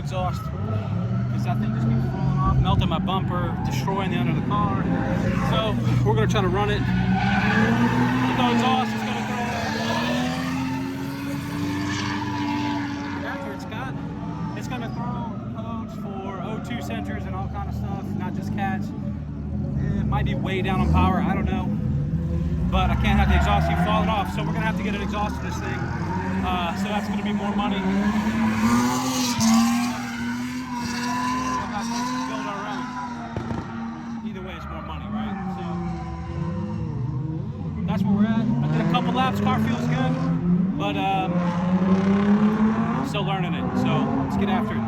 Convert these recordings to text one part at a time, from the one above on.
exhaust because that thing just keeps falling off, melting my bumper, destroying the under of the car. So we're gonna try to run it. With no exhaust, it's gonna throw. After it's gonna throw codes for O2 sensors and all kind of stuff, not just cats. It might be way down on power, I don't know. But I can't have the exhaust keep falling off, so we're gonna have to get an exhaust for this thing. So that's gonna be more money. We'll have to build our own. Either way, it's more money, right? So that's where we're at. I did a couple laps, car feels good, but I'm still learning it. So let's get after it.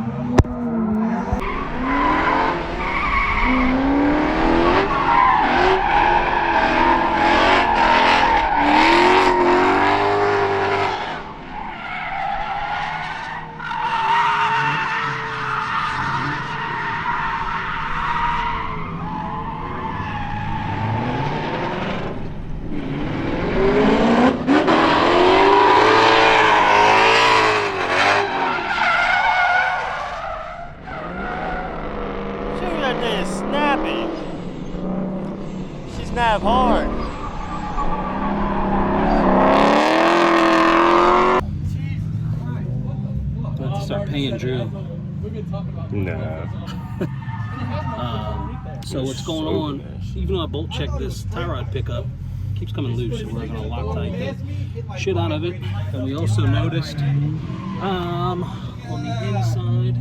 Snappy. She snapped hard. Let's start paying Drew. No. So what's going on? Even though I bolt checked this tie rod pickup, it keeps coming loose, so we're gonna Loctite the shit out of it. And we also noticed on the inside,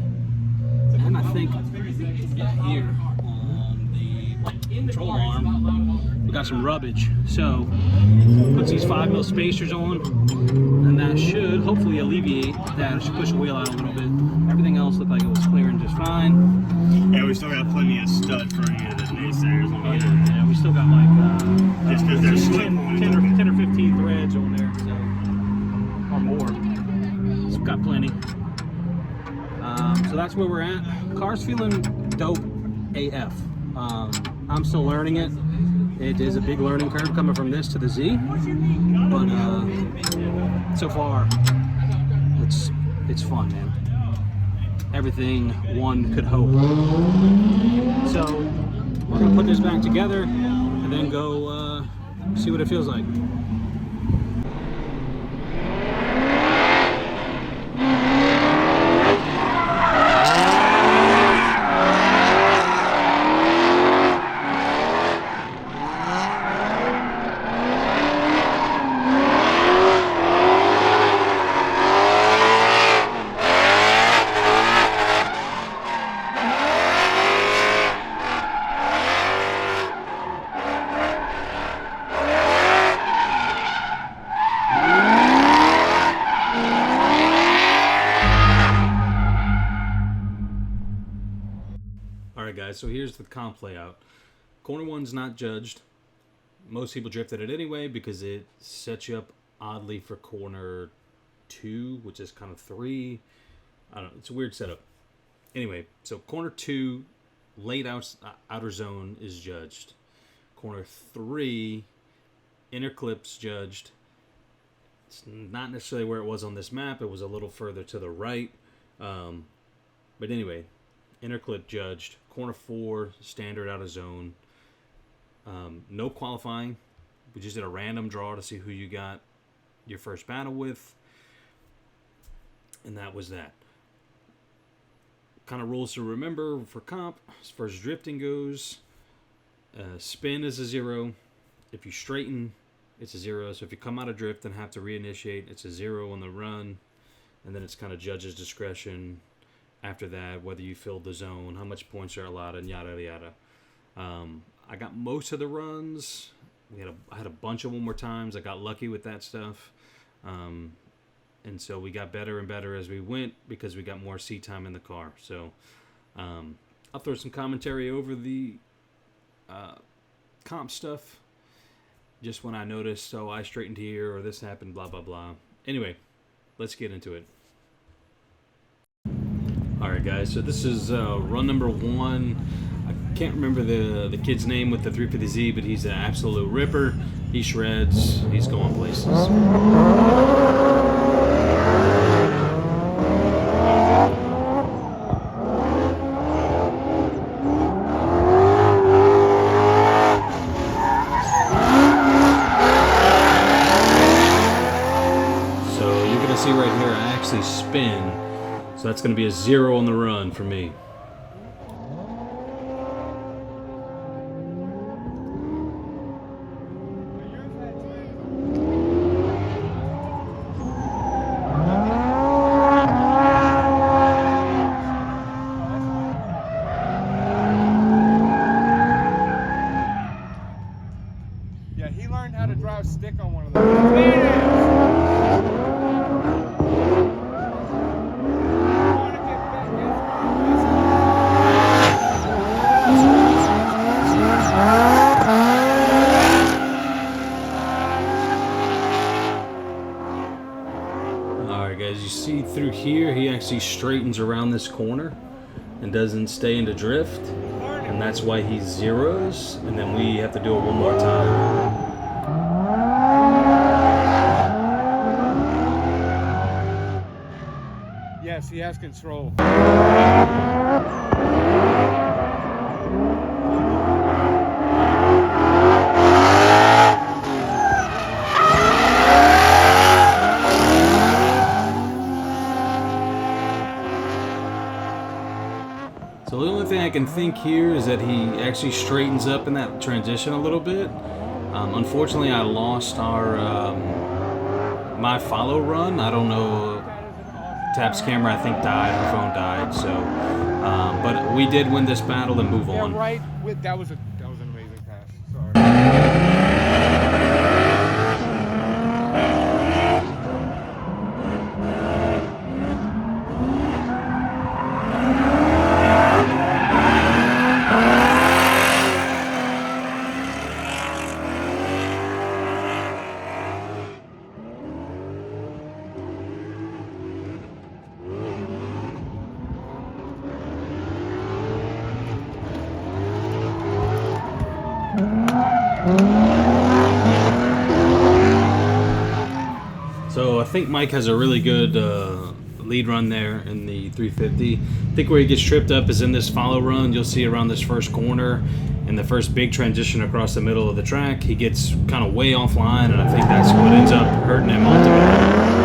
and I think here on the control arm, we got some rubbage. So puts these 5mm spacers on, and that should hopefully alleviate that. It should push the wheel out a little bit. Everything else looked like it was clearing just fine. Yeah, we still got plenty of stud for any of the naysayers. Yeah, we still got like just because there's 10 or 15 threads on there, so, or more. So we've got plenty. So that's where we're at. Car's feeling dope AF. I'm still learning it. It is a big learning curve coming from this to the Z, but so far it's fun, man. Everything one could hope. So we're gonna put this back together and then go see what it feels like. Alright guys, so here's the comp layout. Corner 1's not judged. Most people drifted it anyway because it sets you up oddly for corner 2, which is kind of 3. I don't know, it's a weird setup. Anyway, so corner 2, late outer zone is judged. Corner 3, inner clip's judged. It's not necessarily where it was on this map. It was a little further to the right. But anyway, inner clip judged. Corner 4, standard out of zone. No qualifying. We just did a random draw to see who you got your first battle with. And that was that. Kind of rules to remember for comp. As far as drifting goes, spin is a 0. If you straighten, it's a 0. So if you come out of drift and have to reinitiate, it's a 0 on the run. And then it's kind of judge's discretion after that, whether you filled the zone, how much points are allowed, and yada yada. I got most of the runs. I had a bunch of 1 more times. I got lucky with that stuff. And so we got better and better as we went because we got more seat time in the car. So I'll throw some commentary over the comp stuff just when I noticed, so I straightened here or this happened, blah, blah, blah. Anyway, let's get into it. Alright guys, so this is run number 1. I can't remember the kid's name with the 350Z, but he's an absolute ripper. He shreds. He's going places. see right here, I actually spin. So that's going to be a 0 on the run for me. Yeah, he learned how to drive stick on one of those. Alright guys, you see through here, he actually straightens around this corner and doesn't stay into drift. And that's why he zeros, and then we have to do it one more time. Yes, he has control. So the only thing I can think here is that he actually straightens up in that transition a little bit. Unfortunately, I lost our my follow run. I don't know. Tap's camera, I think, died. Her phone died. So, but we did win this battle and move on. Yeah, right. That was an amazing pass. Sorry. So I think Mike has a really good lead run there in the 350. I think where he gets tripped up is in this follow run. You'll see around this first corner and the first big transition across the middle of the track. He gets kind of way offline, and I think that's what ends up hurting him ultimately.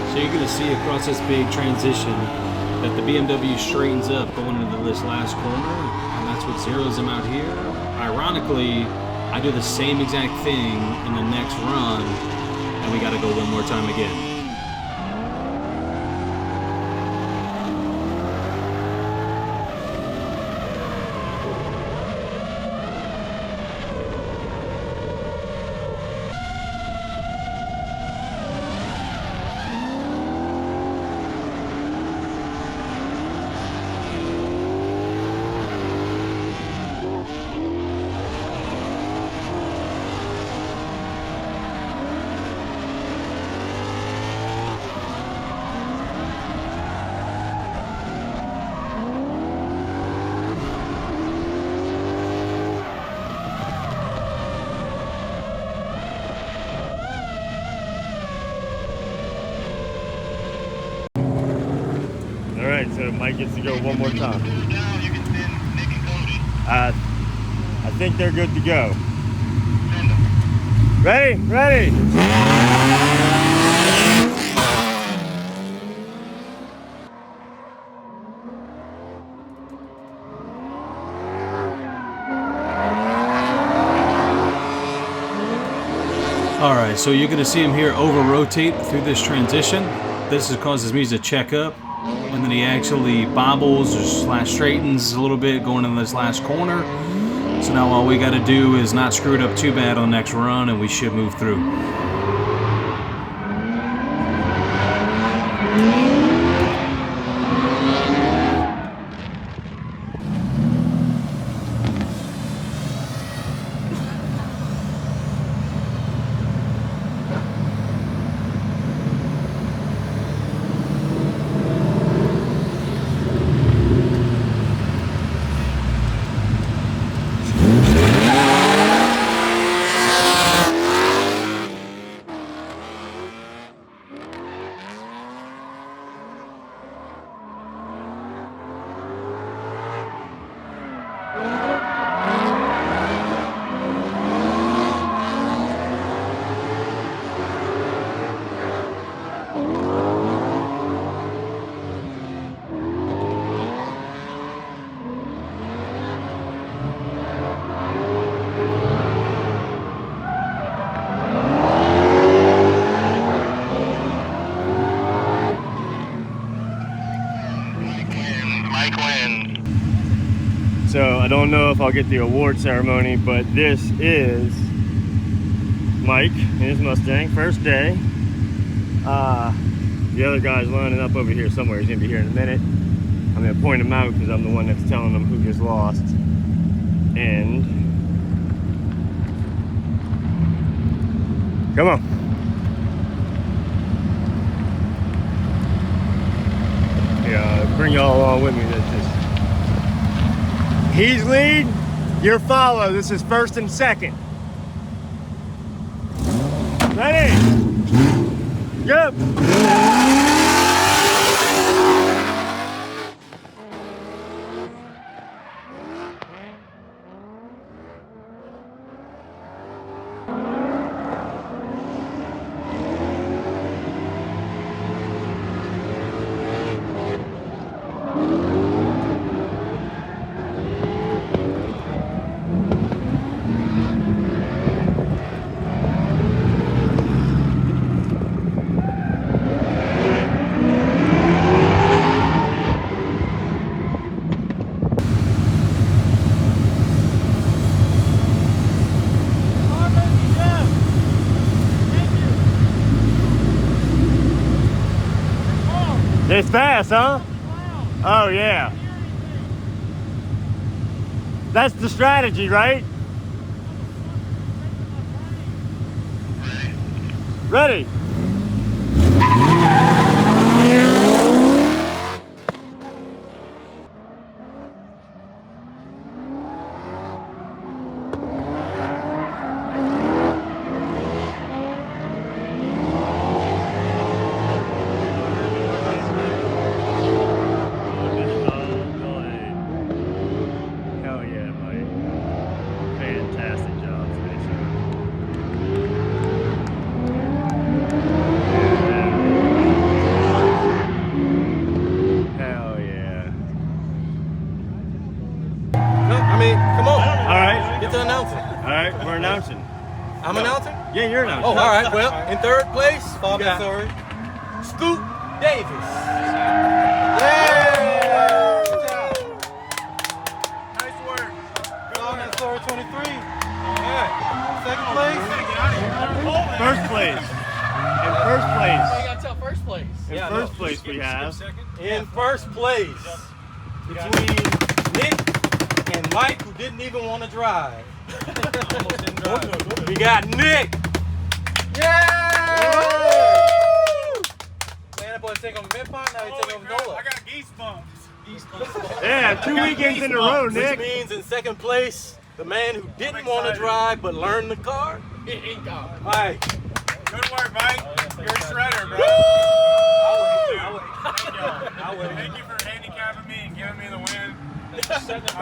So you're going to see across this big transition that the BMW straightens up going into this last corner, and that's what zeroes him out here. Ironically, I do the same exact thing in the next run, and we got to go one more time again. Alright, so Mike gets to go one more time. I think they're good to go. Ready? Ready! Alright, so you're going to see him here over-rotate through this transition. This causes me to check up. and then he actually bobbles or slash straightens a little bit going into this last corner. So now all we got to do is not screw it up too bad on the next run, and we should move through. So I don't know if I'll get the award ceremony, but this is Mike and his Mustang, first day. The other guy's lining up over here somewhere. He's gonna be here in a minute. I'm gonna point him out because I'm the one that's telling them who gets lost. And come on. Yeah, bring y'all along with me. That's just he's lead, you're follow. This is first and second. Ready? Go! It's fast, huh? Oh, yeah. That's the strategy, right? Ready? We're announcing. I'm announcing? Yeah, you're announcing. Oh, all right. Well, in third place, Scoot Davis. Yeah! Nice work. Story 23. All right. Second place. First place. In first place. You gotta tell first place. In first place we have. In first place. Between Nick and Mike, who didn't even want to drive. We got Nick. Yeah! Man, that boy take on mid-pond, now he take on Nola. I got geese bumps. Yeah, 2 weekends in a row, Nick. Which means in second place, the man who didn't want to drive but learned the car. Mike. Good work, Mike. You're a shredder, bro. I'll wait. Thank you for handicapping me and giving me the win. I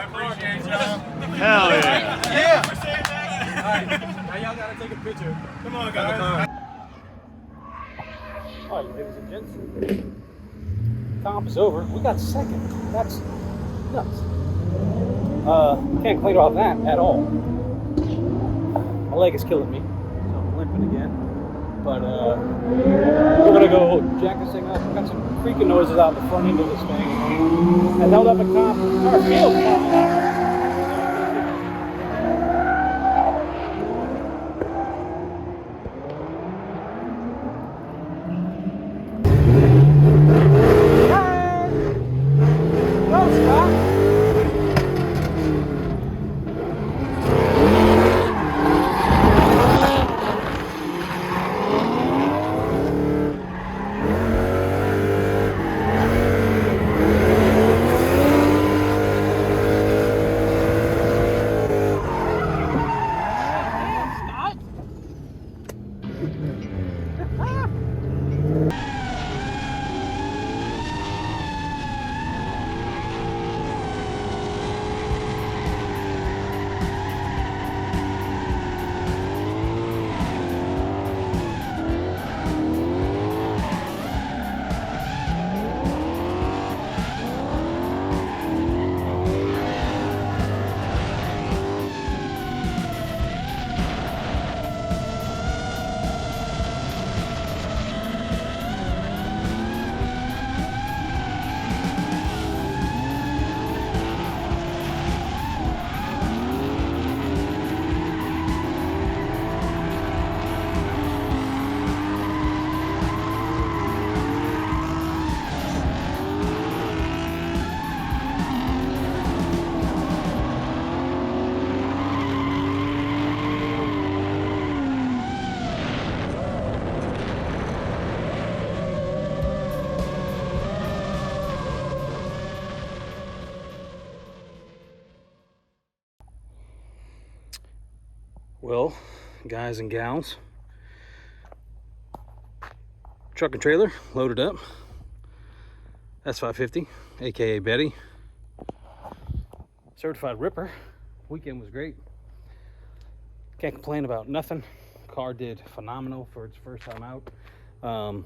appreciate y'all. Hell yeah. Yeah. Alright, now y'all gotta take a picture. Come on, guys. Alright, ladies and gents. Comp is over. We got second. That's nuts. Can't clean off that at all. My leg is killing me, so I'm limping again. but we're gonna go jack this thing up. Got some creaking noises out the front end of this thing. I held up a comp. Our field comp. Well, guys and gals, truck and trailer loaded up. S550, aka Betty. Certified ripper. Weekend was great. Can't complain about nothing. Car did phenomenal for its first time out.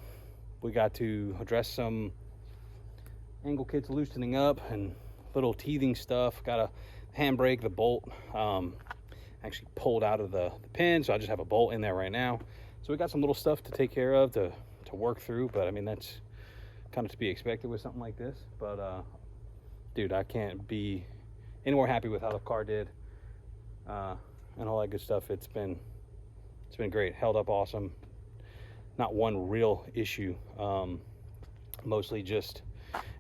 We got to address some angle kits loosening up and little teething stuff. Got a handbrake, the bolt actually pulled out of the pin, so I just have a bolt in there right now. So we got some little stuff to take care of, to work through, but I mean, that's kind of to be expected with something like this. But dude, I can't be any more happy with how the car did and all that good stuff. It's been great. Held up awesome. Not one real issue. Mostly just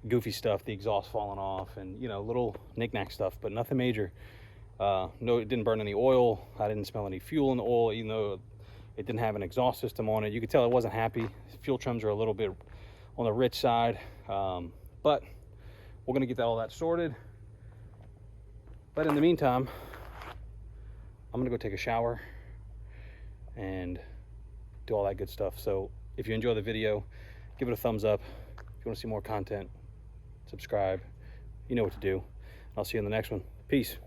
goofy stuff, the exhaust falling off and, you know, little knick-knack stuff, but nothing major. No, it didn't burn any oil. I didn't smell any fuel in the oil, even though it didn't have an exhaust system on it. You could tell it wasn't happy. Fuel trims are a little bit on the rich side, but we're gonna get all that sorted. But in the meantime, I'm gonna go take a shower and do all that good stuff. So if you enjoy the video, give it a thumbs up. If you want to see more content, subscribe. You know what to do. I'll see you in the next one. Peace.